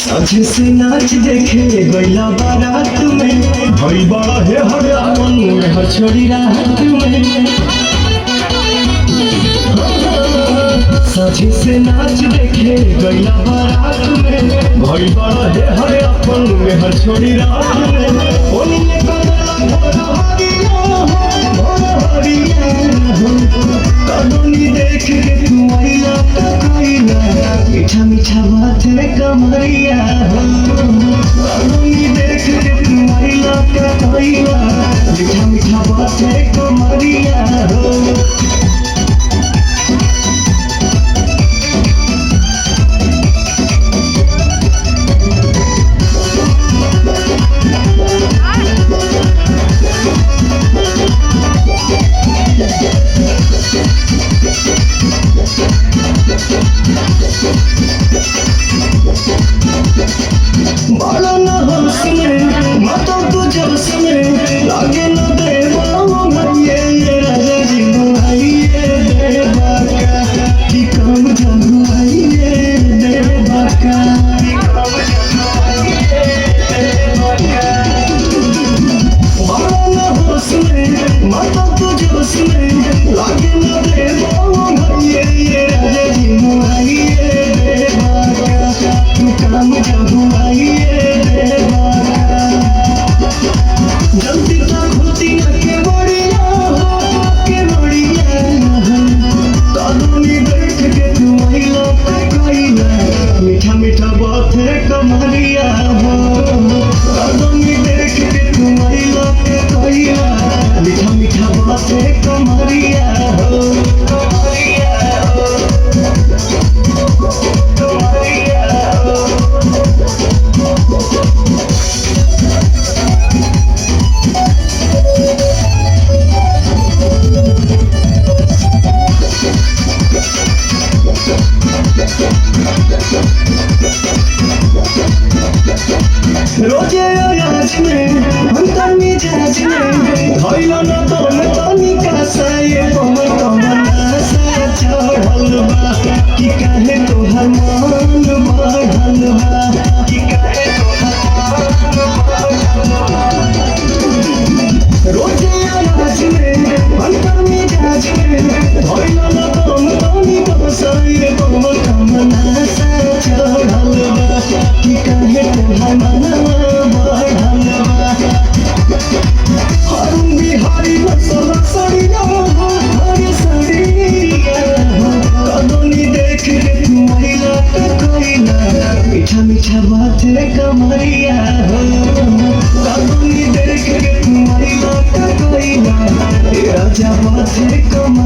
साझे से नाच देखे गैला बारात में भई बड़ा है हर अपन हर छोड़ी रात में। साझे से नाच देखे गैला बारात में भई बड़ा है हर अपन हर छोड़ी रात में। ओनिए कदला भोरा हरिया कदोनी देख के तू आइला का कइला मीठा मीठा बात है कमरिया कदोनी देख के तू आइला का कइला मीठा मीठा बात है कमरिया। बाला ना होश में माता तो जोश में लागे न देवा भैये ये राजा जी भैये देवा का कि काम जानू भैये देवा का कि काम जानू भैये देवा का। बाला ना होश में माता तो जोश में लागे न देवा भैये ये राजा जी भैये देवा का कि काम जानू भैये जल्दी तक होती न के बढ़िया कदोनी बैठ के तू महिला पे कइला मीठा मीठा बात है कमरिया कदोनी देख के तू महिला पे कइला मीठा मीठा बात है कमरिया रोजे आज में अंतर मिजाज में धइला न तन तनिका सा ये कमर कमर सा चढ़ल बा कि काहे तोहर मन बढ़ल बा कि काहे तोहर मन बढ़ल बा। रोजे आज में अंतर मिजाज में धइला न तन तनिका सा ये कमर कमर सा चढ़ल बा कि काहे तोहर मन बिहारी नसल सड़िया हरी सड़िया कदोनी देख के तू महिला का कइला मीठा मीठा बात है कमरिया कदोनी देख के तू महिला का कइला राजा बात है कमरिया।